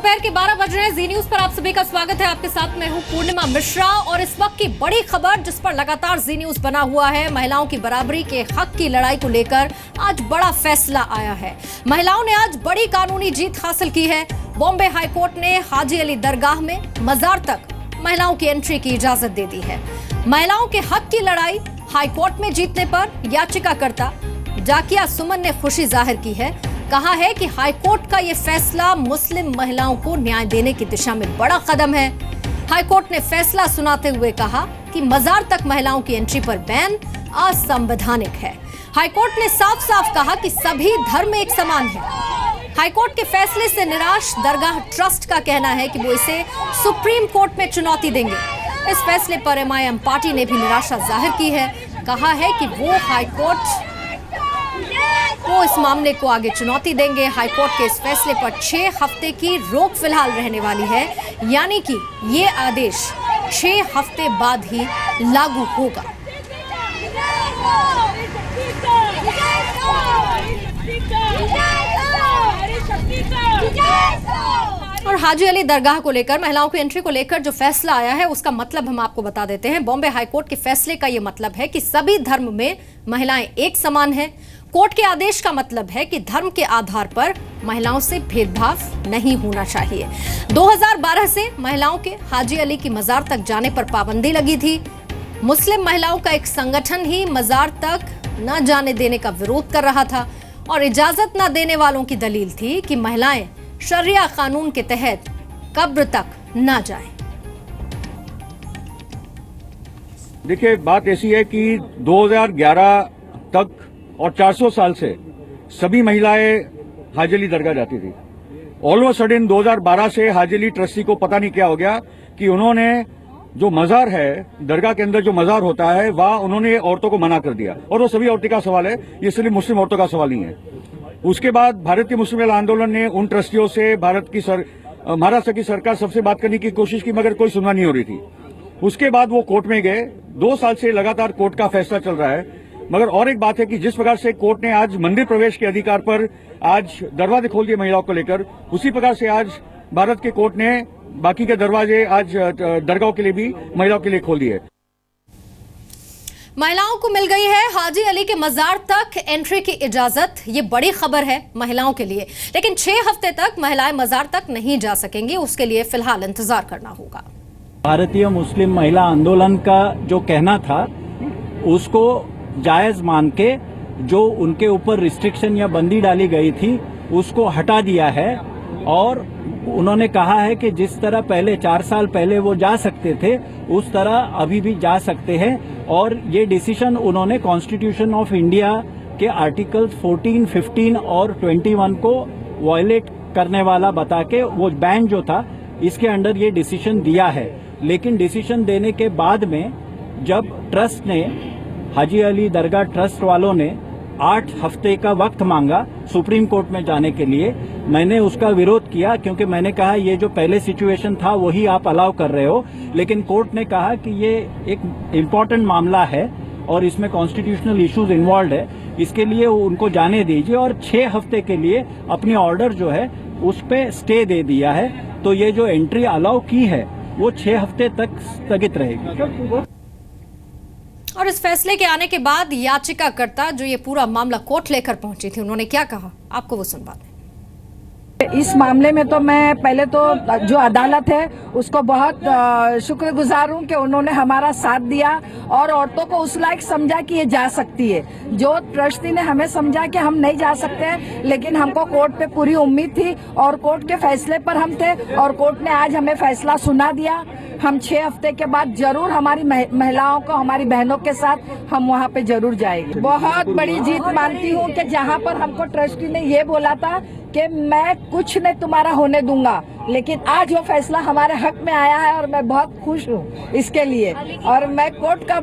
दोपहर के 12 बज रहे हैं। जी न्यूज पर आप सभी का स्वागत है। आपके साथ मैं हूं पूर्णिमा मिश्रा और इस वक्त की बड़ी खबर जिस पर लगातार जी न्यूज बना हुआ है, महिलाओं की बराबरी के हक की लड़ाई को लेकर आज बड़ा फैसला आया है। महिलाओं ने आज बड़ी कानूनी जीत हासिल की है। बॉम्बे हाईकोर्ट ने हाजी अली दरगाह में मजार तक महिलाओं की एंट्री की इजाजत दे दी है। महिलाओं के हक की लड़ाई हाईकोर्ट में जीतने पर याचिकाकर्ता जाकिया सुमन ने खुशी जाहिर की है। कहा है कि हाईकोर्ट का यह फैसला मुस्लिम महिलाओं को न्याय देने की दिशा में बड़ा कदम है। हाईकोर्ट ने फैसला सुनाते हुए कहा कि मजार तक महिलाओं की एंट्री पर बैन असंवैधानिक है। हाईकोर्ट ने साफ साफ कहा कि सभी धर्म एक समान है। हाईकोर्ट के फैसले से निराश दरगाह ट्रस्ट का कहना है कि वो इसे सुप्रीम कोर्ट में चुनौती देंगे। इस फैसले पर एमआईएम पार्टी ने भी निराशा जाहिर की है। कहा है कि वो इस मामले को आगे चुनौती देंगे। हाईकोर्ट के इस फैसले पर 6 हफ्ते की रोक फिलहाल रहने वाली है, यानी कि ये आदेश 6 हफ्ते बाद ही लागू होगा। और हाजी अली दरगाह को लेकर, महिलाओं की एंट्री को लेकर जो फैसला आया है उसका मतलब हम आपको बता देते हैं। बॉम्बे हाईकोर्ट के फैसले का यह मतलब है कि सभी धर्म में महिलाएं एक समान हैं। कोर्ट के आदेश का मतलब है कि धर्म के आधार पर महिलाओं से भेदभाव नहीं होना चाहिए। 2012 से महिलाओं के हाजी अली की मजार तक जाने पर पाबंदी लगी थी। मुस्लिम महिलाओं का एक संगठन ही मजार तक न जाने देने का विरोध कर रहा था और इजाजत न देने वालों की दलील थी कि महिलाएं शरिया कानून के तहत कब्र तक न जाएं। देखिए, बात ऐसी है कि 2011 तक और 400 साल से सभी महिलाएं हाजी अली दरगाह जाती थी। ऑल ऑफ सडन 2012 से हाजी अली ट्रस्टी को पता नहीं क्या हो गया कि उन्होंने जो मजार है, दरगाह के अंदर जो मजार होता है, वह उन्होंने औरतों को मना कर दिया। और वो सभी औरतों का सवाल है, ये सिर्फ मुस्लिम औरतों का सवाल नहीं है। उसके बाद भारतीय मुस्लिम महिला आंदोलन ने उन ट्रस्टियों से महाराष्ट्र की सरकार सबसे बात करने की कोशिश की, मगर कोई सुनवाई नहीं हो रही थी। उसके बाद वो कोर्ट में गए। 2 साल से लगातार कोर्ट का फैसला चल रहा है। मगर और एक बात है कि जिस प्रकार से कोर्ट ने आज मंदिर प्रवेश के अधिकार पर आज दरवाजे खोल दिए महिलाओं को लेकर, उसी प्रकार से आज भारत के कोर्ट ने बाकी के दरवाजे आज दरगाहों के लिए भी महिलाओं के लिए खोल दिए। महिलाओं को मिल गई है हाजी अली के मजार तक एंट्री की इजाजत। ये बड़ी खबर है महिलाओं के लिए, लेकिन 6 हफ्ते तक महिलाएं मजार तक नहीं जा सकेंगी। उसके लिए फिलहाल इंतजार करना होगा। भारतीय मुस्लिम महिला आंदोलन का जो कहना था उसको जायज मान के जो उनके ऊपर रिस्ट्रिक्शन या बंदी डाली गई थी उसको हटा दिया है। और उन्होंने कहा है कि जिस तरह पहले 4 साल पहले वो जा सकते थे उस तरह अभी भी जा सकते हैं। और ये डिसीजन उन्होंने कॉन्स्टिट्यूशन ऑफ इंडिया के आर्टिकल्स 14, 15 और 21 को वायलेट करने वाला बता के वो बैन जो था इसके अंडर ये डिसीजन दिया है। लेकिन डिसीजन देने के बाद में जब ट्रस्ट ने, हाजी अली दरगाह ट्रस्ट वालों ने 8 हफ्ते का वक्त मांगा सुप्रीम कोर्ट में जाने के लिए, मैंने उसका विरोध किया क्योंकि मैंने कहा ये जो पहले सिचुएशन था वही आप अलाउ कर रहे हो। लेकिन कोर्ट ने कहा कि ये एक इम्पोर्टेंट मामला है और इसमें कॉन्स्टिट्यूशनल इश्यूज इन्वॉल्व है, इसके लिए उनको जाने दीजिए। और 6 हफ्ते के लिए अपनी ऑर्डर जो है उस पे स्टे दे दिया है। तो ये जो एंट्री अलाउ की है वो 6 हफ्ते तक स्थगित रहेगी। और इस फैसले के आने के बाद याचिकाकर्ता जो ये पूरा मामला कोर्ट लेकर पहुंची थी, उन्होंने क्या कहा, आपको वो सुनवा दें। इस मामले में तो मैं पहले तो जो अदालत है उसको बहुत शुक्रगुजार हूँ कि उन्होंने हमारा साथ दिया और औरतों को उस लायक समझा कि ये जा सकती है। जो ट्रस्टी ने हमें समझा कि हम नहीं जा सकते हैं, लेकिन हमको कोर्ट पे पूरी उम्मीद थी और कोर्ट के फैसले पर हम थे और कोर्ट ने आज हमें फैसला सुना दिया। हम 6 हफ्ते के बाद जरूर हमारी महिलाओं को, हमारी बहनों के साथ हम वहाँ पे जरूर जाएंगे। बहुत बड़ी जीत मानती हूँ कि जहाँ पर हमको ट्रस्टी ने ये बोला था कि मैं कुछ नहीं तुम्हारा होने दूंगा, लेकिन आज वो फैसला हमारे हक में आया है और मैं बहुत खुश हूँ इसके लिए। और मैं कोर्ट का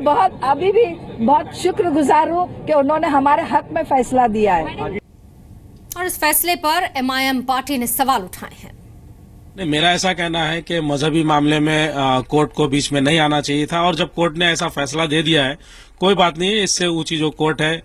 अभी भी बहुत शुक्रगुजार हूँ कि उन्होंने हमारे हक में फैसला दिया है। और इस फैसले पर एमआईएम पार्टी ने सवाल उठाए हैं। नहीं, मेरा ऐसा कहना है कि मजहबी मामले में कोर्ट को बीच में नहीं आना चाहिए था और जब कोर्ट ने ऐसा फैसला दे दिया है, कोई बात नहीं है, इससे ऊंची जो कोर्ट है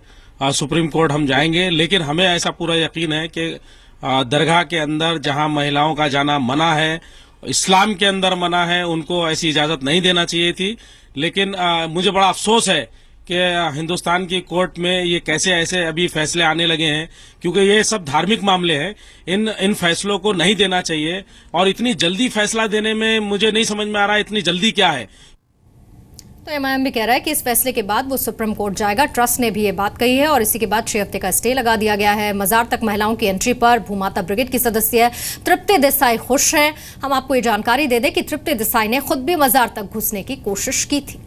सुप्रीम कोर्ट हम जाएंगे। लेकिन हमें ऐसा पूरा यकीन है कि दरगाह के अंदर जहां महिलाओं का जाना मना है, इस्लाम के अंदर मना है, उनको ऐसी इजाजत नहीं देना चाहिए थी। लेकिन मुझे बड़ा अफसोस है कि हिंदुस्तान की कोर्ट में ये कैसे ऐसे अभी फैसले आने लगे हैं, क्योंकि ये सब धार्मिक मामले हैं। इन फैसलों को नहीं देना चाहिए, और इतनी जल्दी फैसला देने में मुझे नहीं समझ में आ रहा है इतनी जल्दी क्या है। तो एमआईएम भी कह रहा है कि इस फैसले के बाद वो सुप्रीम कोर्ट जाएगा। ट्रस्ट ने भी ये बात कही है और इसी के बाद 6 हफ्ते का स्टे लगा दिया गया है। मजार तक महिलाओं की एंट्री पर भूमाता ब्रिगेड की सदस्य तृप्ति देसाई खुश हैं। हम आपको ये जानकारी दे दें कि तृप्ति देसाई ने खुद भी मजार तक घुसने की कोशिश की थी।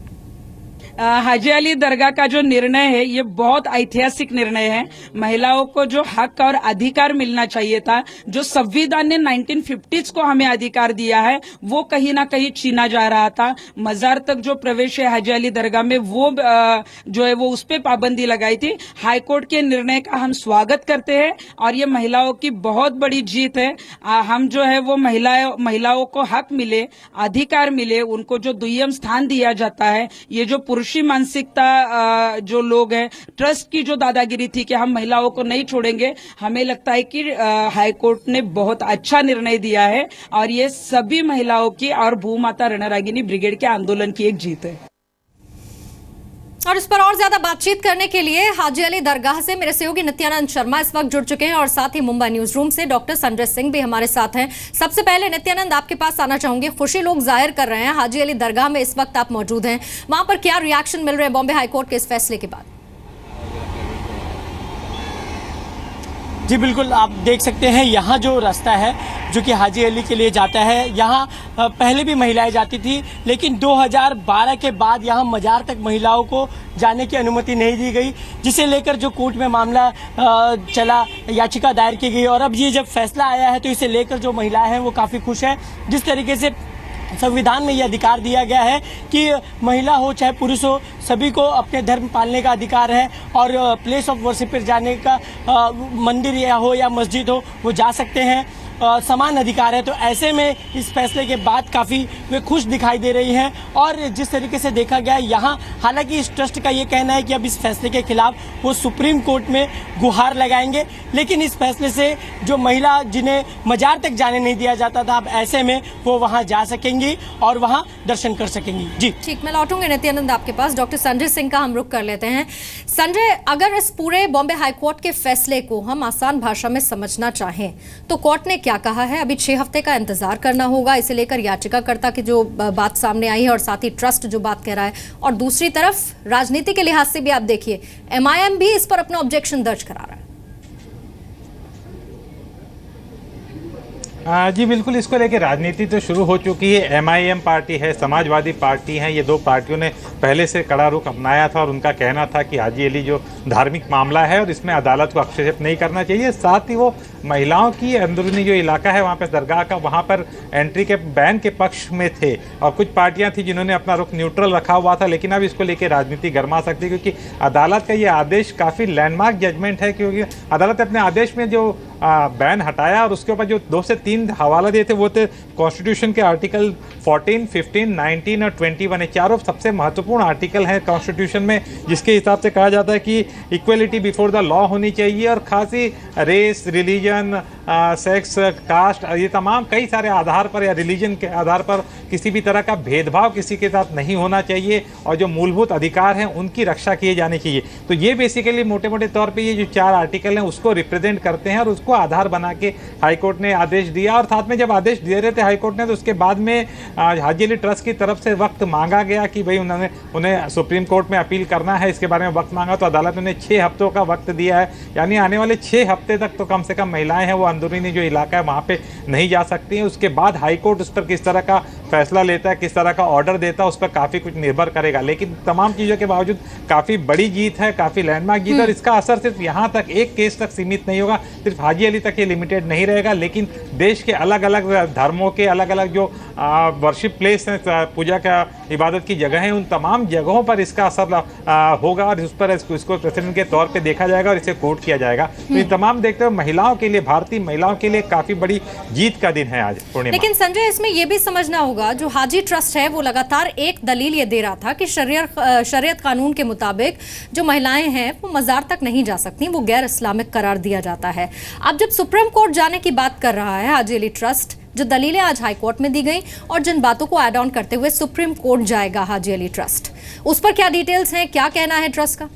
हाजी अली दरगाह का जो निर्णय है ये बहुत ऐतिहासिक निर्णय है। महिलाओं को जो हक और अधिकार मिलना चाहिए था, जो संविधान ने 1950s को हमें अधिकार दिया है, वो कहीं ना कहीं छीना जा रहा था। मजार तक जो प्रवेश है हाजी अली दरगाह में, वो जो है वो उस पर पाबंदी लगाई थी। हाईकोर्ट के निर्णय का हम स्वागत करते हैं और ये महिलाओं की बहुत बड़ी जीत है। हम जो है वो महिलाओं को हक मिले, अधिकार मिले, उनको जो दुय्यम स्थान दिया जाता है। ये जो पुरुषी मानसिकता जो लोग हैं, ट्रस्ट की जो दादागिरी थी कि हम महिलाओं को नहीं छोड़ेंगे, हमें लगता है कि हाईकोर्ट ने बहुत अच्छा निर्णय दिया है और ये सभी महिलाओं की और भूमाता रणरागिनी ब्रिगेड के आंदोलन की एक जीत है। और इस पर और ज्यादा बातचीत करने के लिए हाजी अली दरगाह से मेरे सहयोगी नित्यानंद शर्मा इस वक्त जुड़ चुके हैं और साथ ही मुंबई न्यूज रूम से डॉक्टर संजय सिंह भी हमारे साथ हैं। सबसे पहले नित्यानंद, आपके पास आना चाहूंगी। खुशी लोग जाहिर कर रहे हैं हाजी अली दरगाह में, इस वक्त आप मौजूद हैं, वहां पर क्या रिएक्शन मिल रहे हैं बॉम्बे हाईकोर्ट के इस फैसले के बाद? जी बिल्कुल, आप देख सकते हैं यहाँ जो रास्ता है जो कि हाजी अली के लिए जाता है, यहाँ पहले भी महिलाएं जाती थी, लेकिन 2012 के बाद यहाँ मजार तक महिलाओं को जाने की अनुमति नहीं दी गई, जिसे लेकर जो कोर्ट में मामला चला, याचिका दायर की गई और अब ये जब फैसला आया है तो इसे लेकर जो महिलाएं हैं वो काफ़ी खुश हैं। जिस तरीके से संविधान में ये अधिकार दिया गया है कि महिला हो चाहे पुरुष हो, सभी को अपने धर्म पालने का अधिकार है और प्लेस ऑफ वर्शिप पर जाने का, मंदिर या हो या मस्जिद हो, वो जा सकते हैं, समान अधिकार है। तो ऐसे में इस फैसले के बाद काफ़ी वे खुश दिखाई दे रही हैं। और जिस तरीके से देखा गया यहाँ, हालांकि इस ट्रस्ट का ये कहना है कि अब इस फैसले के खिलाफ वो सुप्रीम कोर्ट में गुहार लगाएंगे, लेकिन इस फैसले से जो महिला जिन्हें मजार तक जाने नहीं दिया जाता था, अब ऐसे में वो वहाँ जा सकेंगी और वहाँ दर्शन कर सकेंगी। जी ठीक, मैं लौटूंगी नित्यानंद आपके पास। डॉक्टर संजय सिंह का हम रुख कर लेते हैं। संजय, अगर इस पूरे बॉम्बे हाईकोर्ट के फैसले को हम आसान भाषा में समझना चाहें तो कोर्ट ने क्या कहा है? अभी 6 हफ्ते का इंतजार करना होगा, इसे लेकर याचिकाकर्ता की जो बात सामने आई है और साथ ही ट्रस्ट जो बात कह रहा है, और दूसरी तरफ राजनीति के लिहाज से भी आप देखिए एमआईएम भी इस पर अपना ऑब्जेक्शन दर्ज करा रहा है। जी बिल्कुल, इसको लेके राजनीति तो शुरू हो चुकी है। एमआईएम पार्टी है, समाजवादी पार्टी है, ये दो पार्टियों ने पहले से कड़ा रुख अपनाया था और उनका कहना था कि हाजी अली जो धार्मिक मामला है और इसमें अदालत को हस्तक्षेप नहीं करना चाहिए। साथ ही वो महिलाओं की अंदरूनी जो इलाका है वहाँ पर दरगाह का, वहाँ पर एंट्री के बैन के पक्ष में थे और कुछ पार्टियाँ थी जिन्होंने अपना रुख न्यूट्रल रखा हुआ था। लेकिन अब इसको लेकर राजनीति गर्मा सकती है क्योंकि अदालत का ये आदेश काफ़ी लैंडमार्क जजमेंट है, क्योंकि अदालत अपने आदेश में जो बैन हटाया और उसके ऊपर जो 2 से 3 हवाला दिए थे वो थे कॉन्स्टिट्यूशन के आर्टिकल 14, 15, 19 और 21 है। चारों सबसे महत्वपूर्ण आर्टिकल हैं कॉन्स्टिट्यूशन में, जिसके हिसाब से कहा जाता है कि इक्वलिटी बिफोर द लॉ होनी चाहिए और खासी रेस, रिलीजन, सेक्स, कास्ट, ये तमाम कई सारे आधार पर या रिलीजन के आधार पर किसी भी तरह का भेदभाव किसी के साथ नहीं होना चाहिए और जो मूलभूत अधिकार हैं उनकी रक्षा किए जाने चाहिए। तो ये बेसिकली मोटे मोटे तौर पे ये जो 4 आर्टिकल हैं उसको रिप्रेजेंट करते हैं और उसको आधार बना के हाईकोर्ट ने आदेश दिया। और साथ में जब आदेश दे रहे थे हाईकोर्ट ने तो उसके बाद में हाजी अली ट्रस्ट की तरफ से वक्त मांगा गया कि भाई उन्हें सुप्रीम कोर्ट में अपील करना है, इसके बारे में वक्त मांगा तो अदालत ने 6 हफ्तों का वक्त दिया है। यानी आने वाले 6 हफ्ते तक तो कम से कम महिलाएं हैं वो अंदरूनी जो इलाका है वहाँ पे नहीं जा सकती हैं। उसके बाद हाईकोर्ट उस पर किस तरह का फैसला लेता है, किस तरह का ऑर्डर देता है, उस पर काफ़ी कुछ निर्भर करेगा। लेकिन तमाम चीज़ों के बावजूद काफ़ी बड़ी जीत है, काफ़ी लैंडमार्क जीत है और इसका असर सिर्फ यहाँ तक, एक केस तक सीमित नहीं होगा, सिर्फ हाजी अली तक ये लिमिटेड नहीं रहेगा, लेकिन देश के अलग अलग धर्मों के अलग अलग जो वर्शिप प्लेस हैं, पूजा का इबादत की जगह हैं, उन तमाम जगहों पर इसका असर होगा और उस पर इसको प्रेसिडेंट के तौर पे देखा जाएगा और इसे कोर्ट किया जाएगा। तो ये तमाम देखते हुए महिलाओं के लिए, भारतीय महिलाओं के लिए काफी बड़ी जीत का दिन है आज पूर्णिमा। लेकिन संजय, इसमें यह भी समझना होगा, जो हाजी ट्रस्ट है वो लगातार एक दलील ये दे रहा था कि शरीयत कानून के मुताबिक जो महिलाएं हैं वो मजार तक नहीं जा सकती, वो गैर इस्लामिक करार दिया जाता है। अब जब सुप्रीम कोर्ट जाने की बात कर रहा है हाजी अली ट्रस्ट, जो दलीलें आज हाई कोर्ट में दी गई और जिन बातों को ऐड ऑन करते हुए सुप्रीम कोर्ट जाएगा हाजी अली ट्रस्ट, उस पर क्या डिटेल्स हैं, क्या कहना है ट्रस्ट का?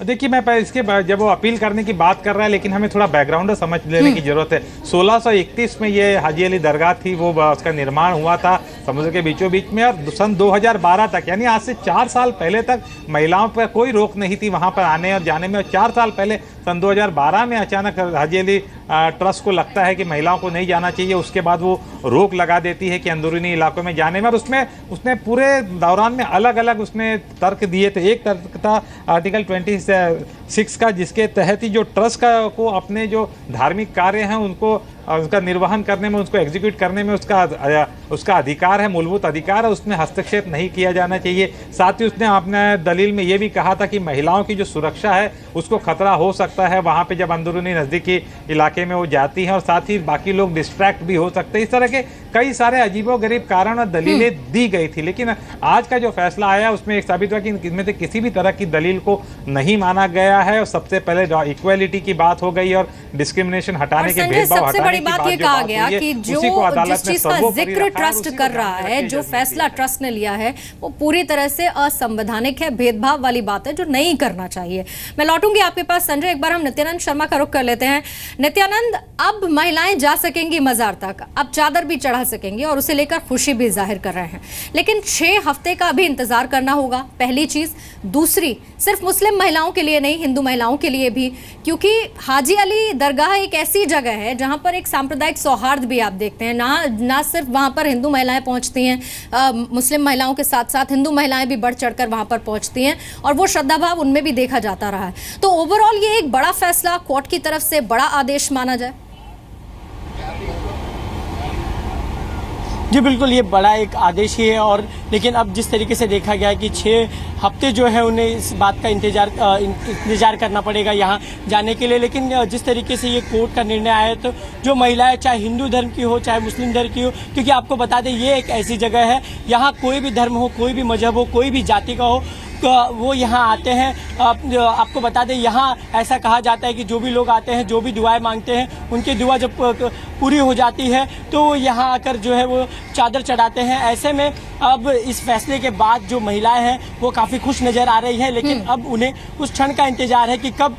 देखिए, मैं इसके बाद जब वो अपील करने की बात कर रहा है, लेकिन हमें थोड़ा बैकग्राउंड समझ लेने की जरूरत है। 1631 में ये हाजी अली दरगाह थी, वो उसका निर्माण हुआ था समुद्र के बीचों बीच में, और सन 2012 तक, यानी आज से 4 साल पहले तक महिलाओं पर कोई रोक नहीं थी वहां पर आने और जाने में। और 4 साल पहले सन 2012 में अचानक हाजी अली ट्रस्ट को लगता है कि महिलाओं को नहीं जाना चाहिए, उसके बाद वो रोक लगा देती है कि अंदरूनी इलाकों में जाने में। और उसने पूरे दौरान में अलग अलग उसने तर्क दिए थे। एक तर्क था आर्टिकल 26 का, जिसके तहत ही जो ट्रस्ट को अपने जो धार्मिक कार्य हैं उनको उसका निर्वहन करने में, उसको एग्जीक्यूट करने में उसका अधिकार है, मूलभूत अधिकार है, उसमें हस्तक्षेप नहीं किया जाना चाहिए। साथ ही उसने अपने दलील में ये भी कहा था कि महिलाओं की जो सुरक्षा है उसको खतरा हो सकता है वहाँ पे जब अंदरूनी नज़दीकी इलाके में वो जाती हैं, और साथ ही बाकी लोग डिस्ट्रैक्ट भी हो सकते हैं। इस तरह के कई सारे अजीबोगरीब कारण और दलीलें दी गई थी, लेकिन आज का जो फैसला आया उसमें एक साबित हुआ कि इनमें से किसी भी तरह की दलील को नहीं माना गया है। और सबसे पहले इक्वालिटी की बात हो गई और डिस्क्रिमिनेशन हटाने के, भेदभाव हटाने बड़ी बात ये कहा गया कि जो जिस चीज का जिक्र ट्रस्ट कर रहा है, जो फैसला ट्रस्ट ने लिया है, वो पूरी तरह से असंवैधानिक है, भेदभाव वाली बात है जो नहीं करना चाहिए। मैं लौटूंगी आपके पास संजय, एक बार हम नित्यानंद शर्मा का रुख कर लेते हैं। नित्यानंद, अब महिलाएं जा सकेंगी मजार तक, अब चादर भी चढ़ा सकेंगी और उसे लेकर खुशी भी जाहिर कर रहे हैं, लेकिन 6 हफ्ते का अभी इंतजार करना होगा, पहली चीज। दूसरी, सिर्फ मुस्लिम महिलाओं के लिए नहीं, हिंदू महिलाओं के लिए भी, क्योंकि हाजी अली दरगाह एक ऐसी जगह है जहां पर एक सांप्रदायिक सौहार्द भी आप देखते हैं। ना सिर्फ वहां पर हिंदू महिलाएं पहुंचती हैं, मुस्लिम महिलाओं के साथ साथ हिंदू महिलाएं भी बढ़ चढ़कर वहां पर पहुंचती हैं, और वो श्रद्धा भाव उनमें भी देखा जाता रहा है। तो ओवरऑल ये एक बड़ा फैसला, कोर्ट की तरफ से बड़ा आदेश माना जाए। जी बिल्कुल, ये बड़ा एक आदेश ही है। और लेकिन अब जिस तरीके से देखा गया है कि 6 हफ्ते जो है उन्हें इस बात का इंतजार करना पड़ेगा यहाँ जाने के लिए। लेकिन जिस तरीके से ये कोर्ट का निर्णय आया, तो जो महिलाएं चाहे हिंदू धर्म की हो चाहे मुस्लिम धर्म की हो, क्योंकि आपको बता दें ये एक ऐसी जगह है यहाँ कोई भी धर्म हो, कोई भी मजहब हो, कोई भी जाति का हो, वो यहाँ आते हैं। आपको बता दें यहाँ ऐसा कहा जाता है कि जो भी लोग आते हैं, जो भी दुआएं मांगते हैं, उनकी दुआ जब पूरी हो जाती है तो वो यहाँ आकर जो है वो चादर चढ़ाते हैं। ऐसे में अब इस फैसले के बाद जो महिलाएं हैं वो काफ़ी खुश नज़र आ रही हैं, लेकिन अब उन्हें उस क्षण का इंतजार है कि कब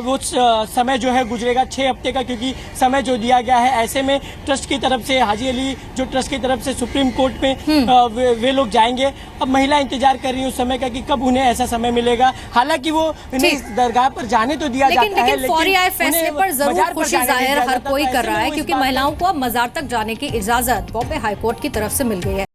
वो समय जो है गुजरेगा 6 हफ्ते का, क्योंकि समय जो दिया गया है। ऐसे में ट्रस्ट की तरफ से, हाजी अली जो ट्रस्ट की तरफ से सुप्रीम कोर्ट में वे लोग जाएंगे। अब महिला इंतजार कर रही है उस समय का कि कब उन्हें ऐसा समय मिलेगा। हालांकि वो उन्हें दरगाह पर जाने तो दिया जाता है, लेकिन फौरी आए फैसले पर जरूर खुशी जाहिर हर कोई कर रहा है, क्योंकि महिलाओं को अब मजार तक जाने की इजाजत बॉम्बे हाईकोर्ट की तरफ से मिल गई है।